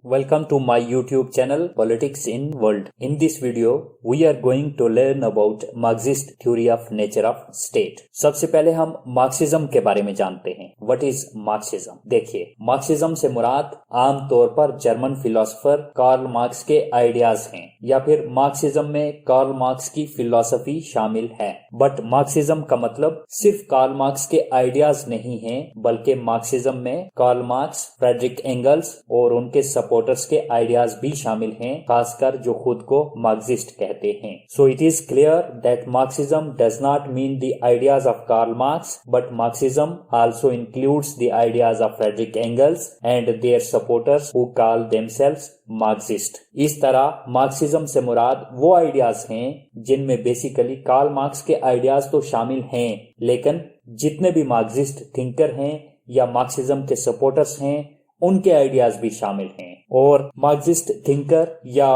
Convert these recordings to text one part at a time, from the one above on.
Welcome to my YouTube channel Politics in World. In this video, we are going to learn about Marxist theory of nature of state. सबसे पहले हम Marxism के बारे में जानते हैं. What is Marxism? देखिए, मार्क्सिज्म से मुराद आम तौर पर जर्मन फिलोसोफर कार्ल मार्क्स के आइडियाज हैं या फिर मार्क्सिज्म में कार्ल मार्क्स की फिलॉसफी शामिल है. बट मार्क्सिज्म का मतलब सिर्फ कार्ल मार्क्स के आइडियाज नहीं हैं, बल्कि मार्क्सिज्म में कार्ल मार्क्स, फ्रेडरिक एंगल्स और उनके सपोर्टर्स के आइडियाज भी शामिल हैं, खासकर जो खुद को मार्क्सिस्ट कहते हैं. So it is clear that Marxism does not mean the ideas of Karl Marx, but Marxism also includes the ideas of Friedrich Engels and their supporters who call themselves Marxist. इस तरह Marxism से मुराद वो ideas हैं जिनमें basically Karl Marx के ideas तो शामिल हैं, लेकिन जितने भी मार्क्सिस्ट थिंकर हैं या मार्क्सिज्म के सपोर्टर्स हैं उनके आइडियाज भी शामिल हैं. और मार्क्सिस्ट थिंकर या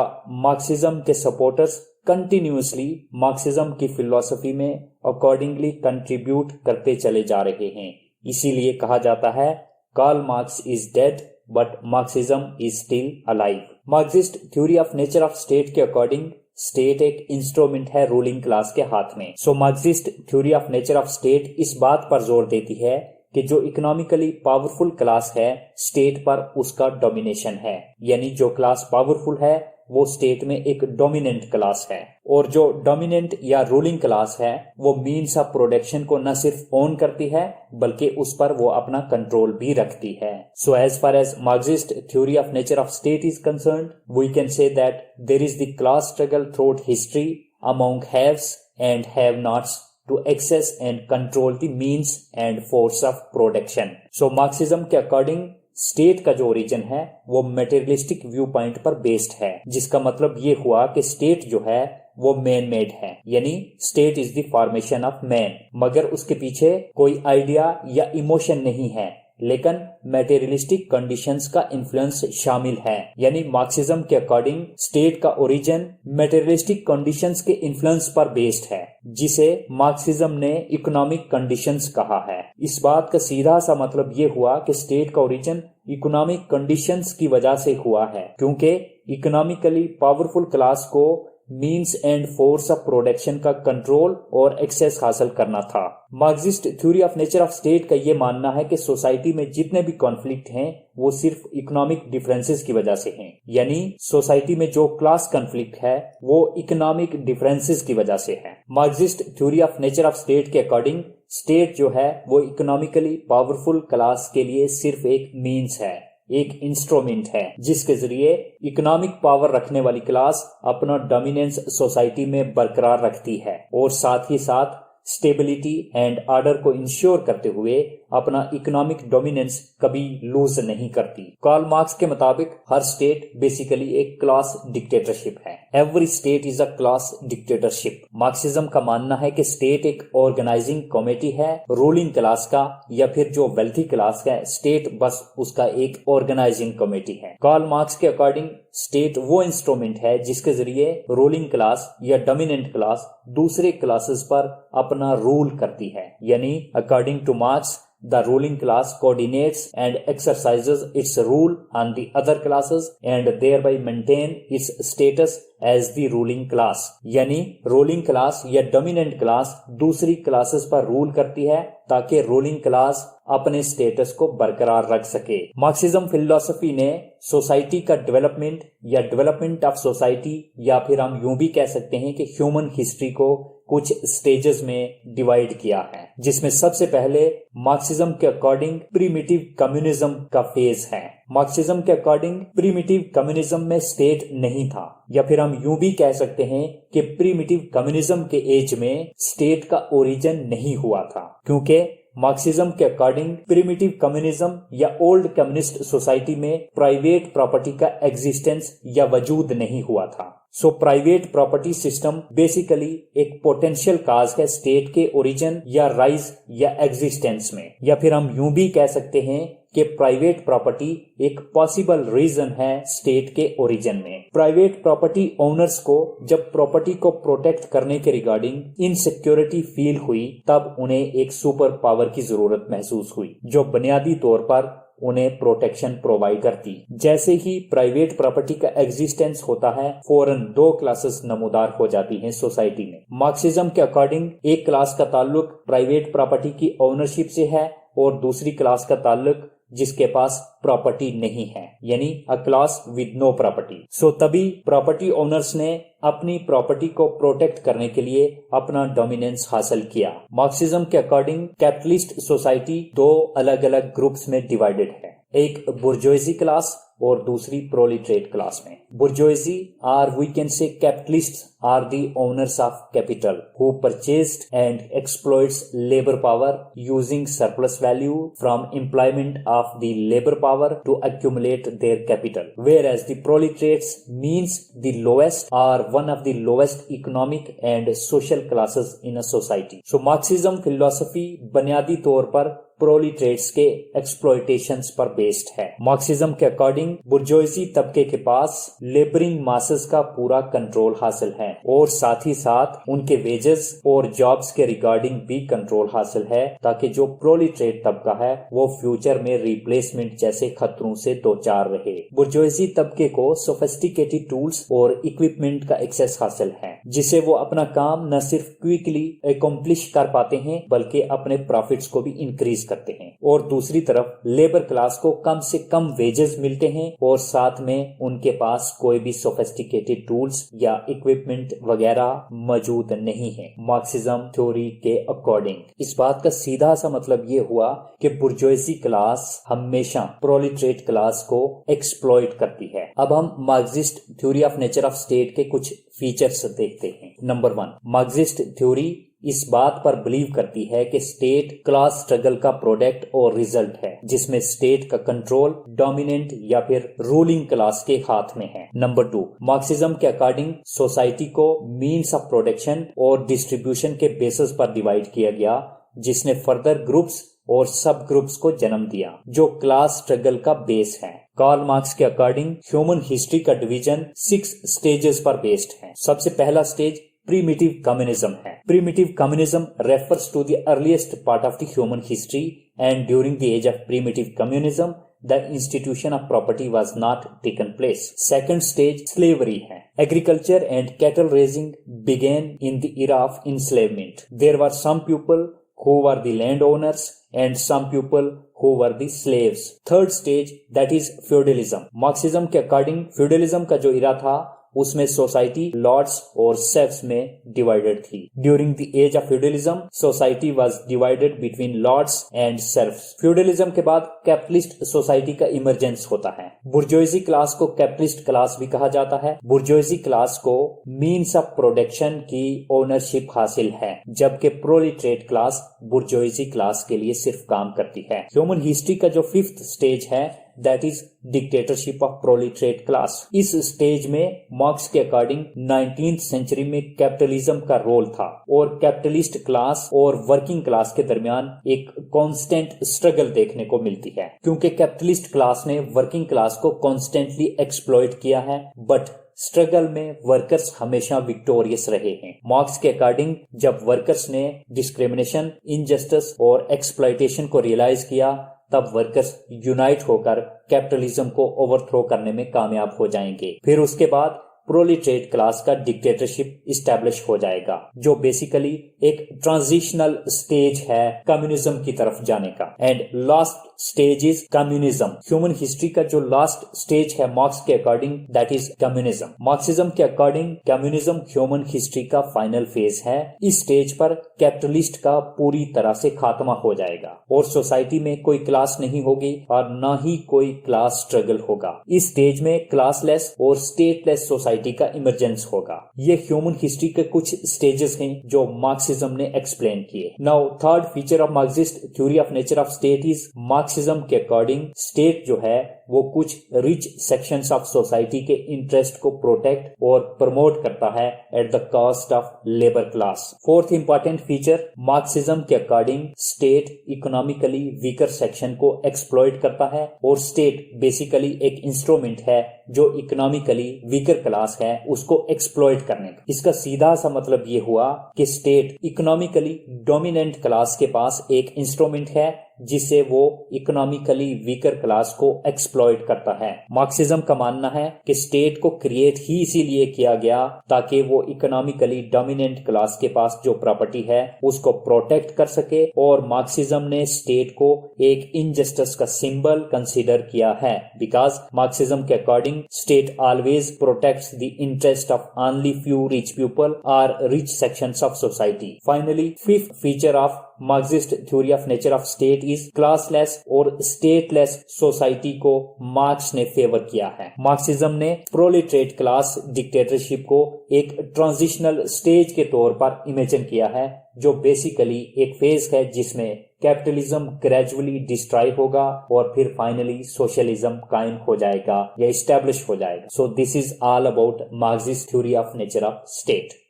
मार्क्सिज्म के सपोर्टर्स कंटिन्यूअसली मार्क्सिज्म की फिलॉसफी में अकॉर्डिंगली कंट्रीब्यूट करते चले जा रहे हैं. इसीलिए कहा जाता है Karl Marx is dead but Marxism is still alive. Marxist theory of nature of state के अकॉर्डिंग स्टेट एक इंस्ट्रूमेंट है रूलिंग क्लास के हाथ में. So Marxist theory of nature of state इस बात पर जोर देती है कि जो इकोनॉमिकली पावरफुल क्लास है स्टेट पर उसका डोमिनेशन है, यानी जो क्लास पावरफुल है वो स्टेट में एक डोमिनेंट क्लास है, और जो डोमिनेंट या रूलिंग क्लास है वो मीन्स ऑफ प्रोडक्शन को न सिर्फ ओन करती है बल्कि उस पर वो अपना कंट्रोल भी रखती है. So as far as Marxist theory of nature of state is concerned, we can say that there is the class struggle throughout history among haves and have nots to access and control the means and force of production. So Marxism के according state का जो origin है वो materialistic view point पर based है, जिसका मतलब ये हुआ कि स्टेट जो है वो मैन मेड है, यानी state is the formation of man, मगर उसके पीछे कोई आइडिया या इमोशन नहीं है, लेकिन मेटेरियलिस्टिक कंडीशंस का इन्फ्लुएंस शामिल है. यानी मार्क्सिज्म के अकॉर्डिंग स्टेट का ओरिजिन मेटेरियलिस्टिक कंडीशंस के इन्फ्लुएंस पर बेस्ड है, जिसे मार्क्सिज्म ने इकोनॉमिक कंडीशंस कहा है. इस बात का सीधा सा मतलब ये हुआ कि स्टेट का ओरिजिन इकोनॉमिक कंडीशंस की वजह से हुआ है, क्योंकि इकोनॉमिकली पावरफुल क्लास को means and force of production का कंट्रोल और एक्सेस हासिल करना था. Marxist theory of nature of state का ये मानना है कि सोसाइटी में जितने भी कॉन्फ्लिक्ट हैं वो सिर्फ इकोनॉमिक डिफरेंसेस की वजह से हैं, यानी सोसाइटी में जो क्लास कॉन्फ्लिक्ट है वो इकोनॉमिक डिफरेंसेस की वजह से है. Marxist theory of nature of state के अकॉर्डिंग स्टेट जो है वो इकोनॉमिकली पावरफुल क्लास के लिए सिर्फ एक मीन्स है, एक इंस्ट्रूमेंट है, जिसके जरिए इकोनॉमिक पावर रखने वाली क्लास अपना डोमिनेंस सोसाइटी में बरकरार रखती है और साथ ही साथ स्टेबिलिटी एंड ऑर्डर को इंश्योर करते हुए अपना इकोनॉमिक डोमिनेंस कभी लूज नहीं करती. कार्ल मार्क्स के मुताबिक हर स्टेट बेसिकली एक क्लास डिक्टेटरशिप है. Every state is a class dictatorship. Marxism का मानना है कि स्टेट एक ऑर्गेनाइजिंग कमेटी है रूलिंग क्लास का, या फिर जो वेल्थी क्लास है स्टेट बस उसका एक ऑर्गेनाइजिंग कमेटी है. कार्ल मार्क्स के अकॉर्डिंग स्टेट वो इंस्ट्रूमेंट है जिसके जरिए रूलिंग क्लास या डोमिनेंट क्लास दूसरे क्लासेस पर अपना रूल करती है. यानी according two marks the ruling class coordinates and exercises its rule on the other classes and thereby maintain its status as the ruling class. यानी रूलिंग क्लास या dominant class दूसरी classes पर rule करती है ताकि रूलिंग क्लास अपने status को बरकरार रख सके. मार्क्सिज्म फिलॉसफी ने सोसाइटी का डेवलपमेंट या डेवलपमेंट ऑफ सोसाइटी, या फिर हम यूं भी कह सकते हैं कि ह्यूमन हिस्ट्री को कुछ स्टेजेस में डिवाइड किया है, जिसमें सबसे पहले मार्क्सिज्म के अकॉर्डिंग प्रिमिटिव कम्युनिज्म का फेज है. मार्क्सिज्म के अकॉर्डिंग प्रिमिटिव कम्युनिज्म में स्टेट नहीं था, या फिर हम यूं भी कह सकते हैं कि प्रिमिटिव कम्युनिज्म के एज में स्टेट का ओरिजिन नहीं हुआ था, क्योंकि मार्क्सिज्म के अकॉर्डिंग प्रिमिटिव कम्युनिज्म या ओल्ड कम्युनिस्ट सोसाइटी में प्राइवेट प्रॉपर्टी का एग्जिस्टेंस या वजूद नहीं हुआ था. So private property system basically एक पोटेंशियल काज है स्टेट के ओरिजिन या राइज या एग्जिस्टेंस में, या फिर हम यूं भी कह सकते हैं कि प्राइवेट प्रॉपर्टी एक पॉसिबल रीजन है स्टेट के ओरिजिन में. प्राइवेट प्रॉपर्टी ओनर्स को जब प्रॉपर्टी को प्रोटेक्ट करने के रिगार्डिंग इनसिक्योरिटी फील हुई, तब उन्हें एक सुपर पावर की जरूरत महसूस हुई, जो बुनियादी तौर पर उन्हें प्रोटेक्शन प्रोवाइड करती। जैसे ही प्राइवेट प्रॉपर्टी का एग्जिस्टेंस होता है, फौरन दो क्लासेस नमूदार हो जाती हैं सोसाइटी में। मार्क्सिज्म के अकॉर्डिंग एक क्लास का ताल्लुक प्राइवेट प्रॉपर्टी की ओनरशिप से है और दूसरी क्लास का ताल्लुक जिसके पास प्रॉपर्टी नहीं है, यानी a class with no property. So तभी प्रॉपर्टी ओनर्स ने अपनी प्रॉपर्टी को प्रोटेक्ट करने के लिए अपना डोमिनेंस हासिल किया। मार्क्सिज्म के अकॉर्डिंग कैपिटलिस्ट सोसाइटी दो अलग अलग ग्रुप्स में डिवाइडेड है, एक बुर्जोइजी क्लास और दूसरी प्रोलिटरेट क्लास में। Bourgeoisie are we can say capitalists are the owners of capital who purchased and exploits labour power using surplus value from employment of the labour power to accumulate their capital, whereas the proletariats means the lowest or one of the lowest economic and social classes in a society. So Marxism philosophy बुनियादी तौर पर प्रोलिटरेट्स के एक्सप्लॉयटेशंस पर based है। Marxism के according बुर्जोइजी तबके के पास labouring masses का पूरा कंट्रोल हासिल है और साथ ही साथ उनके वेजेस और जॉब्स के रिगार्डिंग भी कंट्रोल हासिल है, ताकि जो प्रोलिटरेट तबका है वो फ्यूचर में रिप्लेसमेंट जैसे खतरों से दो चार रहे। बुर्जोइजी तबके को सोफिस्टिकेटेड टूल्स और इक्विपमेंट का एक्सेस हासिल है, जिसे वो अपना काम न सिर्फ क्विकली अकम्प्लिश कर पाते हैं बल्कि अपने प्रॉफिट्स को भी इंक्रीज करते हैं। और दूसरी तरफ लेबर क्लास को कम से कम वेजेस मिलते हैं और साथ में उनके पास कोई भी सोफिस्टिकेटेड टूल्स या इक्विपमेंट वगैरह मौजूद नहीं है मार्क्सिज्म थ्योरी के अकॉर्डिंग। इस बात का सीधा सा मतलब ये हुआ कि बुर्जोइजी क्लास हमेशा प्रोलिटरेट क्लास को एक्सप्लॉइट करती है। अब हम Marxist theory of nature of state के कुछ फीचर्स देखते हैं। नंबर 1, मार्क्सिस्ट थ्योरी इस बात पर बिलीव करती है कि स्टेट क्लास स्ट्रगल का प्रोडक्ट और रिजल्ट है, जिसमें स्टेट का कंट्रोल डोमिनेंट या फिर रूलिंग क्लास के हाथ में है। नंबर 2, मार्क्सिज्म के अकॉर्डिंग सोसाइटी को मीन्स ऑफ प्रोडक्शन और डिस्ट्रीब्यूशन के बेसिस पर डिवाइड किया गया, जिसने फर्दर ग्रुप्स और सब ग्रुप्स को जन्म दिया, जो क्लास स्ट्रगल का बेस है। कार्ल मार्क्स के अकॉर्डिंग ह्यूमन हिस्ट्री का डिवीजन 6 स्टेजेस पर बेस्ड है। सबसे पहला स्टेज primitive communism है। Primitive communism refers to the earliest part of the human history, and during the age of primitive communism, the institution of property was not taken place. Second stage slavery है। Agriculture and cattle raising began in the era of enslavement. There were some people who were the landowners and some people who were the slaves. Third stage, that is feudalism. Marxism के according feudalism का जो era था उसमें society Lord's और सेर्फ्स में divided थी। During the age of feudalism society was divided between lords and serfs. Feudalism के बाद कैपिटलिस्ट सोसाइटी का इमरजेंस होता है। बुर्जोइजी क्लास को कैपिटलिस्ट क्लास भी कहा जाता है। बुर्जोइजी क्लास को मीन्स ऑफ प्रोडक्शन की ओनरशिप हासिल है, जबकि प्रोलिटरेट क्लास बुर्जोइजी क्लास के लिए सिर्फ काम करती है। ह्यूमन हिस्ट्री का जो 5th स्टेज है that is dictatorship of proletariat class. इस स्टेज में मार्क्स के अकॉर्डिंग 19th सेंचुरी में कैपिटलिज्म का रोल था और कैपिटलिस्ट क्लास और वर्किंग क्लास के दरमियान एक कांस्टेंट स्ट्रगल देखने को मिलती है, क्योंकि कैपिटलिस्ट क्लास ने वर्किंग क्लास को कॉन्स्टेंटली एक्सप्लॉइट किया है, बट स्ट्रगल में वर्कर्स हमेशा विक्टोरियस रहे हैं। मार्क्स के अकॉर्डिंग जब वर्कर्स ने डिस्क्रिमिनेशन, इनजस्टिस और एक्सप्लॉइटेशन को रियलाइज किया, तब वर्कर्स यूनाइट होकर कैपिटलिज्म को ओवरथ्रो करने में कामयाब हो जाएंगे। फिर उसके बाद प्रोलिटरेट क्लास का डिक्टेटरशिप इस्टेब्लिश हो जाएगा, जो बेसिकली एक ट्रांजिशनल स्टेज है कम्युनिज्म की तरफ जाने का। And last stage is communism. Human history का जो लास्ट स्टेज है मार्क्स के according that is communism. Marxism के अकॉर्डिंग कम्युनिज्म ह्यूमन हिस्ट्री का फाइनल फेज है। इस स्टेज पर कैपिटलिस्ट का पूरी तरह से खात्मा हो जाएगा और सोसाइटी में कोई क्लास नहीं होगी और न ही कोई क्लास स्ट्रगल होगा। इस स्टेज में क्लासलेस और स्टेटलेस सोसाइटी का इमरजेंस होगा। ये ह्यूमन हिस्ट्री के कुछ स्टेजेस हैं जो मार्क्सिज्म ने एक्सप्लेन किए। Now third feature of Marxist theory of nature of state is Marxism के अकॉर्डिंग स्टेट जो है वो कुछ रिच सेक्शंस ऑफ सोसाइटी के इंटरेस्ट को प्रोटेक्ट और प्रमोट करता है at the cost of labour class. Fourth important feature, Marxism के according state economically weaker section को एक्सप्लॉइट करता है और स्टेट बेसिकली एक इंस्ट्रूमेंट है जो इकोनॉमिकली वीकर क्लास है उसको एक्सप्लॉइट करने का। इसका सीधा सा मतलब ये हुआ कि स्टेट इकोनॉमिकली डोमिनेंट क्लास के पास एक इंस्ट्रूमेंट है जिससे वो इकोनॉमिकली वीकर क्लास को एक्सप्लॉइट करता है। मार्क्सिज्म का मानना है कि स्टेट को क्रिएट ही इसीलिए किया गया ताकि वो इकोनॉमिकली डोमिनेंट क्लास के पास जो प्रॉपर्टी है उसको प्रोटेक्ट कर सके, और मार्क्सिज्म ने स्टेट को एक इनजस्टिस का सिंबल कंसीडर किया है बिकॉज मार्क्सिज्म के according state always protects the interest of only few rich people और rich sections of society. Finally fifth feature of Marxist theory of nature of state is classless और stateless society को Marx ने favour किया है। Marxism ने प्रोलेटरेट class dictatorship को एक transitional stage के तौर पर इमेजिन किया है जो बेसिकली एक फेज है जिसमें कैपिटलिज्म ग्रेजुअली डिस्ट्रॉय होगा और फिर फाइनली सोशलिज्म कायम हो जाएगा या एस्टैब्लिश हो जाएगा। So this is all about Marxist theory of nature of state.